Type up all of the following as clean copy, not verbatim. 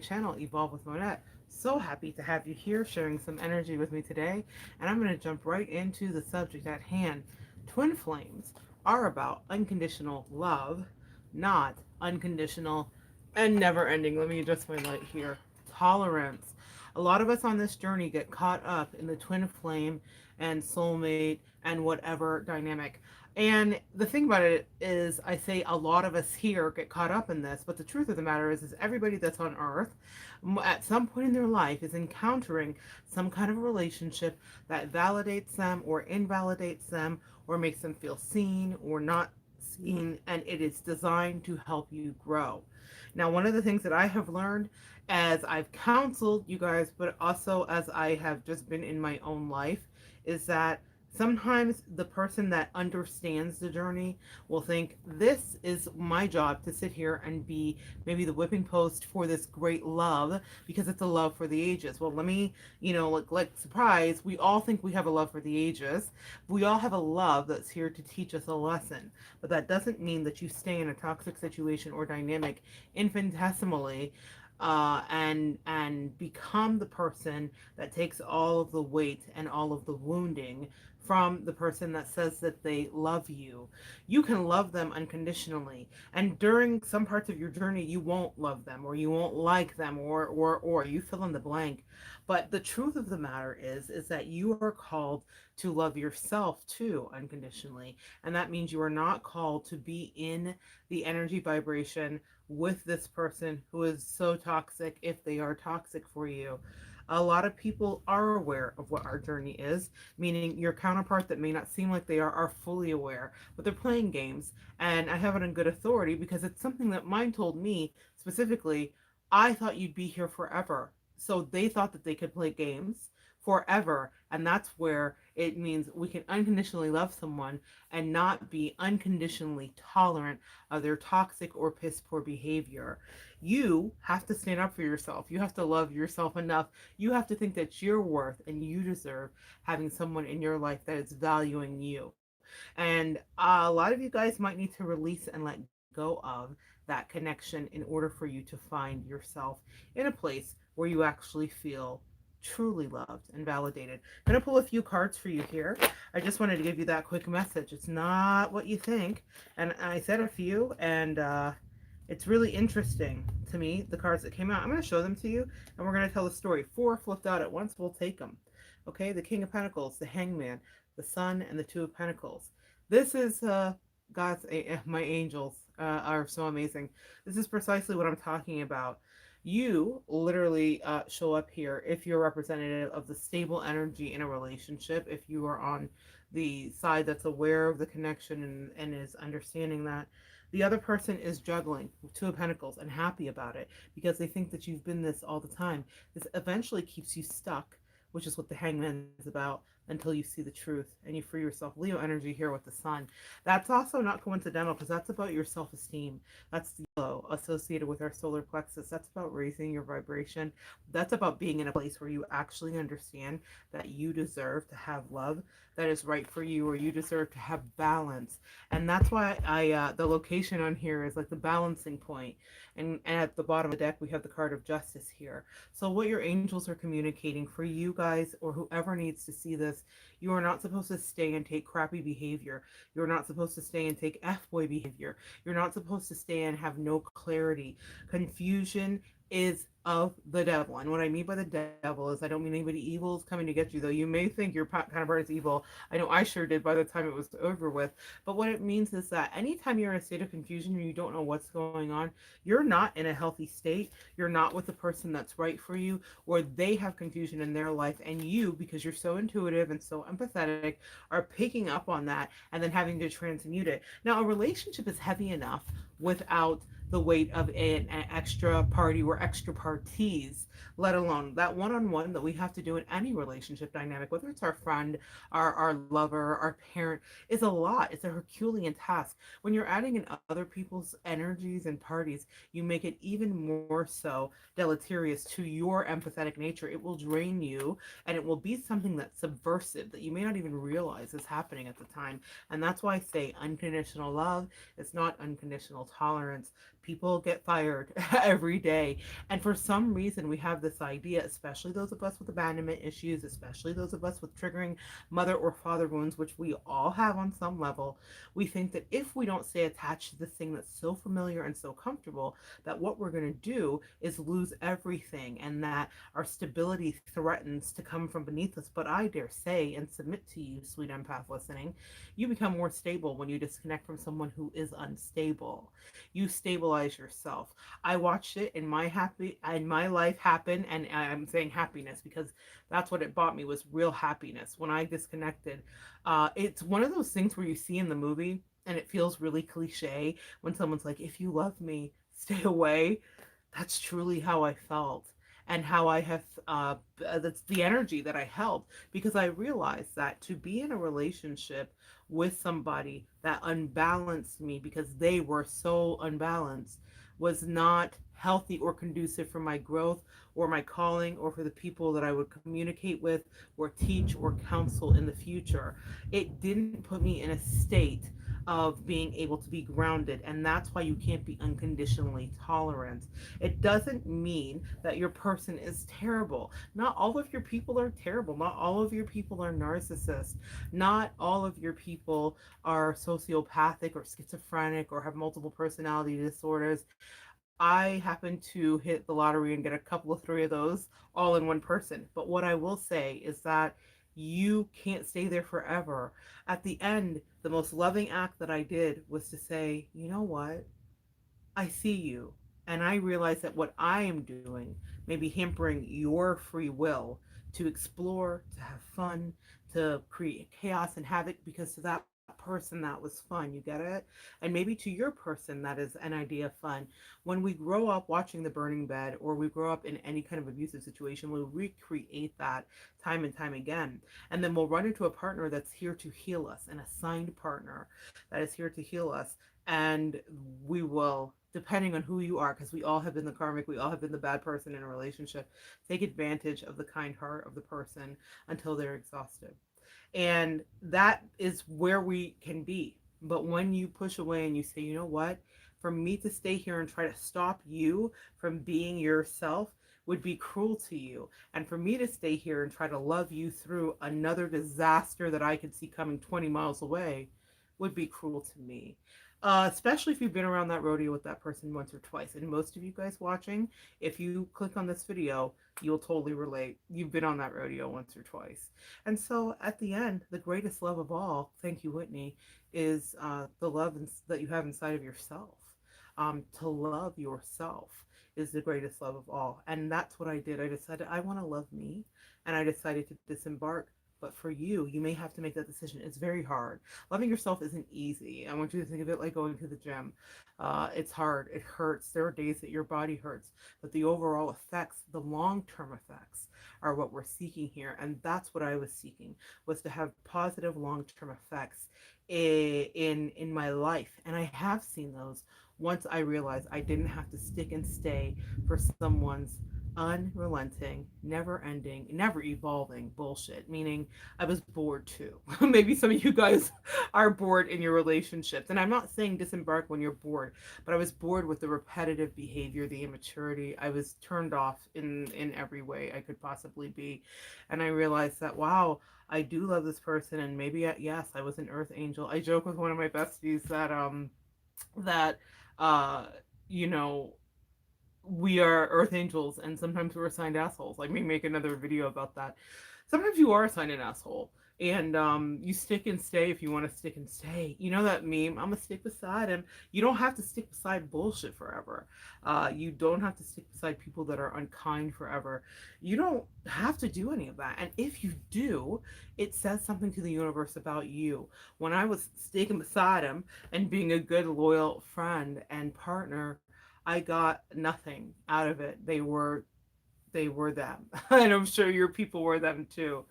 channel, Evolve with Monette. So happy to have you here sharing some energy with me today. And I'm going to jump right into the subject at hand. Twin flames are about unconditional love, not unconditional and never ending. Let me adjust my light here. Tolerance. A lot of us on this journey get caught up in the twin flame and soulmate and whatever dynamic. And the thing about it is, I say a lot of us here get caught up in this, but the truth of the matter is everybody that's on earth at some point in their life is encountering some kind of relationship that validates them or invalidates them or makes them feel seen or not seen, and it is designed to help you grow. Now, one of the things that I have learned as I've counseled you guys, but also as I have just been in my own life, is that sometimes the person that understands the journey will think this is my job to sit here and be maybe the whipping post for this great love because it's a love for the ages. Well, let me, like surprise, we all think we have a love for the ages. We all have a love that's here to teach us a lesson, but that doesn't mean that you stay in a toxic situation or dynamic infinitesimally and become the person that takes all of the weight and all of the wounding from the person that says that they love you. You can love them unconditionally, and during some parts of your journey you won't love them or you won't like them or you fill in the blank. But the truth of the matter is that you are called to love yourself too unconditionally, and that means you are not called to be in the energy vibration with this person who is so toxic if they are toxic for you. A lot of people are aware of what our journey is, meaning your counterpart that may not seem like they are fully aware, but they're playing games. And I have it on good authority because it's something that mine told me specifically. I thought you'd be here forever. So they thought that they could play games forever. And that's where it means we can unconditionally love someone and not be unconditionally tolerant of their toxic or piss poor behavior. You have to stand up for yourself. You have to love yourself enough. You have to think that you're worth and you deserve having someone in your life that is valuing you. And a lot of you guys might need to release and let go of that connection in order for you to find yourself in a place where you actually feel truly loved and validated. I'm going to pull a few cards for you here. I just wanted to give you that quick message. It's not what you think. And I said a few, and it's really interesting to me, the cards that came out. I'm going to show them to you, and we're going to tell the story. Four flipped out at once. We'll take them. Okay, the King of Pentacles, the Hangman, the Sun, and the Two of Pentacles. This is my angels are so amazing. This is precisely what I'm talking about. You literally show up here if you're representative of the stable energy in a relationship, if you are on the side that's aware of the connection and is understanding that. The other person is juggling Two of Pentacles and happy about it because they think that you've been this all the time. This eventually keeps you stuck, which is what the Hangman is about, until you see the truth and you free yourself. Leo energy here with the Sun. That's also not coincidental because that's about your self-esteem. That's yellow associated with our solar plexus. That's about raising your vibration. That's about being in a place where you actually understand that you deserve to have love that is right for you, or you deserve to have balance. And that's why the location on here is like the balancing point. And at the bottom of the deck, we have the card of justice here. So what your angels are communicating for you guys, or whoever needs to see this, you are not supposed to stay and take crappy behavior. You're not supposed to stay and take F-boy behavior. You're not supposed to stay and have no clarity. Confusion is of the devil. And what I mean by the devil is I don't mean anybody evil is coming to get you, though you may think your kind of part is evil. I know I sure did by the time it was over with. But what it means is that anytime you're in a state of confusion and you don't know what's going on, you're not in a healthy state. You're not with the person that's right for you, or they have confusion in their life. And you, because you're so intuitive and so empathetic, are picking up on that and then having to transmute it. Now, a relationship is heavy enough without the weight of an extra party or extra parties, let alone that one-on-one that we have to do in any relationship dynamic, whether it's our friend, our lover, our parent, is a lot. It's a Herculean task. When you're adding in other people's energies and parties, you make it even more so deleterious to your empathetic nature. It will drain you, and it will be something that's subversive that you may not even realize is happening at the time. And that's why I say unconditional love is not unconditional tolerance. People get fired every day. And for some reason, we have this idea, especially those of us with abandonment issues, especially those of us with triggering mother or father wounds, which we all have on some level. We think that if we don't stay attached to this thing that's so familiar and so comfortable, that what we're going to do is lose everything and that our stability threatens to come from beneath us. But I dare say and submit to you, sweet empath listening, you become more stable when you disconnect from someone who is unstable. You stabilize yourself. I watched it in my life happen, and I'm saying happiness because that's what it brought me, was real happiness when I disconnected. It's one of those things where you see in the movie and it feels really cliche when someone's like, if you love me, stay away. That's truly how I felt, and how I have that's the energy that I held, because I realized that to be in a relationship with somebody that unbalanced me because they were so unbalanced was not healthy or conducive for my growth or my calling or for the people that I would communicate with or teach or counsel in the future. It didn't put me in a state of being able to be grounded, and that's why you can't be unconditionally tolerant. It doesn't mean that your person is terrible. Not all of your people are terrible. Not all of your people are narcissists. Not all of your people are sociopathic or schizophrenic or have multiple personality disorders. I happen to hit the lottery and get a couple of three of those all in one person. But what I will say is that you can't stay there forever. At the end, the most loving act that I did was to say, you know what? I see you. And I realize that what I am doing may be hampering your free will to explore, to have fun, to create chaos and havoc, because to that person that was fun, you get it? And maybe to your person that is an idea of fun. When we grow up watching The Burning Bed, or we grow up in any kind of abusive situation, we'll recreate that time and time again. And then we'll run into a partner that's here to heal us, an assigned partner that is here to heal us, and we will, depending on who you are, because we all have been the karmic, we all have been the bad person in a relationship, take advantage of the kind heart of the person until they're exhausted. And that is where we can be. But when you push away and you say, you know what, for me to stay here and try to stop you from being yourself would be cruel to you. And for me to stay here and try to love you through another disaster that I could see coming 20 miles away would be cruel to me. Especially if you've been around that rodeo with that person once or twice. And most of you guys watching, if you click on this video, you'll totally relate. You've been on that rodeo once or twice. And so at the end, the greatest love of all, thank you, Whitney, is the love that you have inside of yourself. To love yourself is the greatest love of all. And that's what I did. I decided I want to love me, and I decided to disembark. But for you, you may have to make that decision. It's very hard. Loving yourself isn't easy. I want you to think of it like going to the gym. It's hard. It hurts. There are days that your body hurts. But the overall effects, the long-term effects, are what we're seeking here. And that's what I was seeking, was to have positive long-term effects in my life. And I have seen those once I realized I didn't have to stick and stay for someone's unrelenting, never ending, never evolving bullshit. Meaning, I was bored too. Maybe some of you guys are bored in your relationships. And I'm not saying disembark when you're bored, but I was bored with the repetitive behavior, the immaturity. I was turned off in every way I could possibly be. And I realized that, wow, I do love this person, and maybe yes, I was an earth angel. I joke with one of my besties that that uh you know, we are earth angels and sometimes we're assigned assholes. Like, me make another video about that. Sometimes you are assigned an asshole, and you stick and stay if you want to stick and stay. You know that meme, I'm gonna stick beside him. You don't have to stick beside bullshit forever. You don't have to stick beside people that are unkind forever. You don't have to do any of that. And if you do, it says something to the universe about you. When I was sticking beside him and being a good loyal friend and partner, I got nothing out of it. They were them. And I'm sure your people were them too.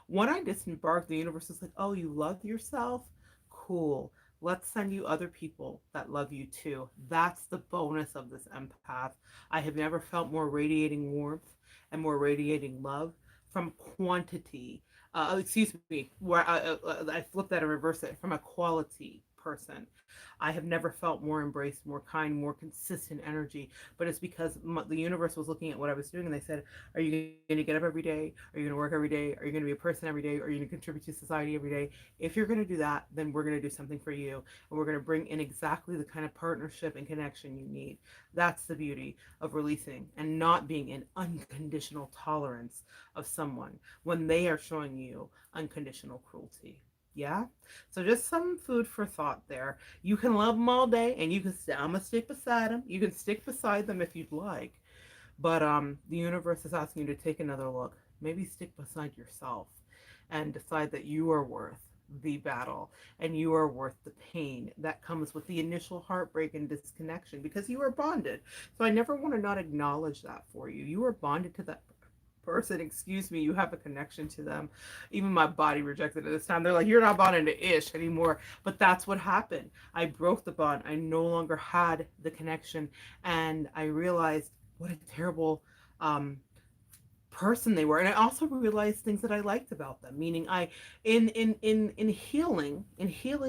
When I disembarked, the universe is like, oh, you love yourself? Cool. Let's send you other people that love you too. That's the bonus of this empath. I have never felt more radiating warmth and more radiating love from quantity. Excuse me, where I flip that and reverse it, from a quality person. I have never felt more embraced, more kind, more consistent energy. But it's because the universe was looking at what I was doing and they said, are you going to get up every day? Are you going to work every day? Are you going to be a person every day? Are you going to contribute to society every day? If you're going to do that, then we're going to do something for you. And we're going to bring in exactly the kind of partnership and connection you need. That's the beauty of releasing and not being in unconditional tolerance of someone when they are showing you unconditional cruelty. Yeah? So just some food for thought there. You can love them all day and you can I'm gonna stick beside them. You can stick beside them if you'd like. But the universe is asking you to take another look. Maybe stick beside yourself and decide that you are worth the battle and you are worth the pain that comes with the initial heartbreak and disconnection because you are bonded. So I never want to not acknowledge that for you. You are bonded to that person, excuse me, you have a connection to them. Even my body rejected it this time. They're like, you're not bonded to Ish anymore. But that's what happened. I broke the bond. I no longer had the connection. And I realized what a terrible person they were, and I also realized things that I liked about them, meaning I in healing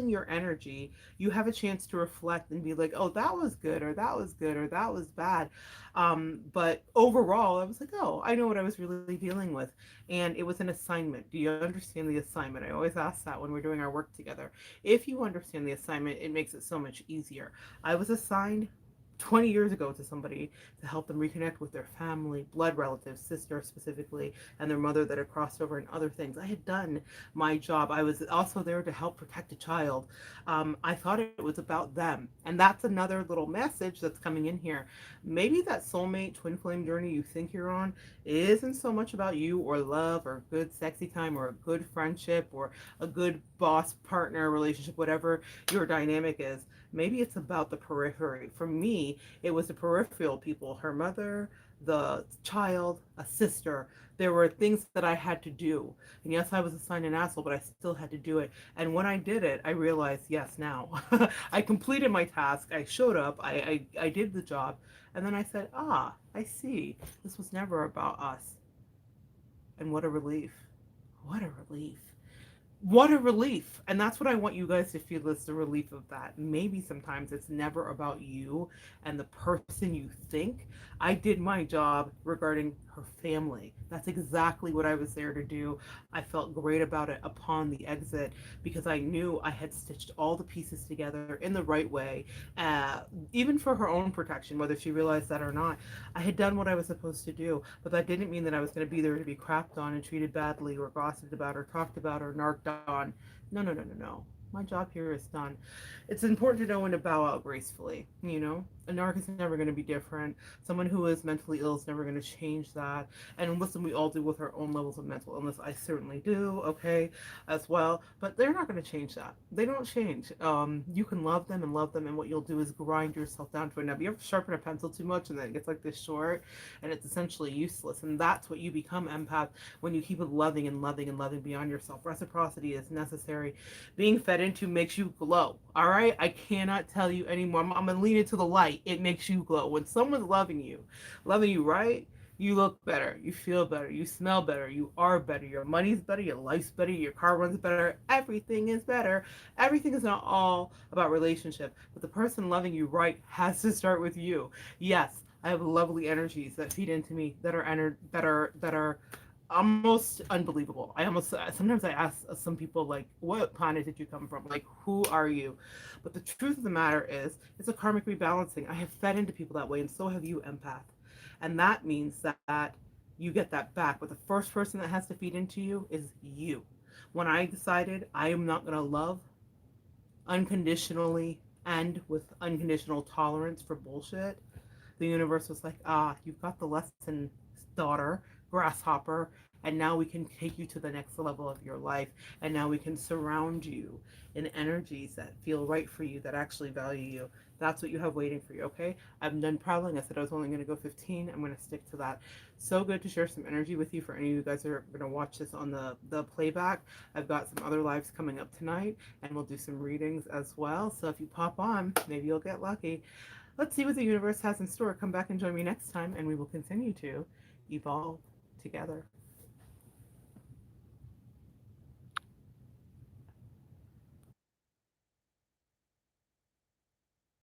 your energy, you have a chance to reflect and be like, oh, that was good, or that was good, or that was bad. But overall I was like, oh, I know what I was really dealing with. And it was an assignment. Do you understand the assignment? I always ask that when we're doing our work together. If you understand the assignment, it makes it so much easier. I was assigned 20 years ago to somebody to help them reconnect with their family, blood relatives, sister specifically, and their mother that had crossed over and other things. I had done my job. I was also there to help protect a child. I thought it was about them. And that's another little message that's coming in here. Maybe that soulmate twin flame journey you think you're on isn't so much about you or love or good sexy time or a good friendship or a good boss partner relationship, whatever your dynamic is. Maybe it's about the periphery. For me, it was the peripheral people, her mother, the child, a sister. There were things that I had to do. And yes, I was assigned an asshole, but I still had to do it. And when I did it, I realized, yes, now I completed my task. I showed up. I did the job. And then I said, ah, I see. This was never about us. And what a relief. What a relief. What a relief. And that's what I want you guys to feel, is the relief of that. Maybe sometimes it's never about you and the person you think. I did my job regarding her family. That's exactly what I was there to do. I felt great about it upon the exit because I knew I had stitched all the pieces together in the right way, even for her own protection, whether she realized that or not. I had done what I was supposed to do, but that didn't mean that I was going to be there to be crapped on and treated badly or gossiped about or talked about or narked on. No, no, no, no, no. My job here is done. It's important to know when to bow out gracefully. You know, a narc is never going to be different. Someone who is mentally ill is never going to change that. And listen, we all deal with our own levels of mental illness. I certainly do, okay, as well. But they're not going to change that. They don't change. You can love them, and what you'll do is grind yourself down to a nub. You ever sharpen a pencil too much, and then it gets like this short, and it's essentially useless. And that's what you become, empath, when you keep it loving and loving and loving beyond yourself. Reciprocity is necessary. Being fed into makes you glow. All right, I cannot tell you anymore. I'm gonna lean into the light. It makes you glow when someone's loving you right. You look better, you feel better, you smell better, you are better, your money's better, your life's better, your car runs better, everything is better. Everything is not all about relationship, but the person loving you right has to start with you. Yes, I have lovely energies that feed into me that are that are almost unbelievable. I almost sometimes I ask some people like, "What planet did you come from? Like, who are you?" But the truth of the matter is, it's a karmic rebalancing. I have fed into people that way, and so have you, empath. And that means that you get that back. But the first person that has to feed into you is you. When I decided I am not going to love unconditionally and with unconditional tolerance for bullshit, the universe was like, ah, you've got the lesson, daughter, grasshopper, and now we can take you to the next level of your life. And now we can surround you in energies that feel right for you, that actually value you. That's what you have waiting for you, okay? I'm done prattling. I said I was only going to go 15. I'm going to stick to that. So good to share some energy with you. For any of you guys that are going to watch this on the playback, I've got some other lives coming up tonight, and we'll do some readings as well. So if you pop on, maybe you'll get lucky. Let's see what the universe has in store. Come back and join me next time, and we will continue to evolve together.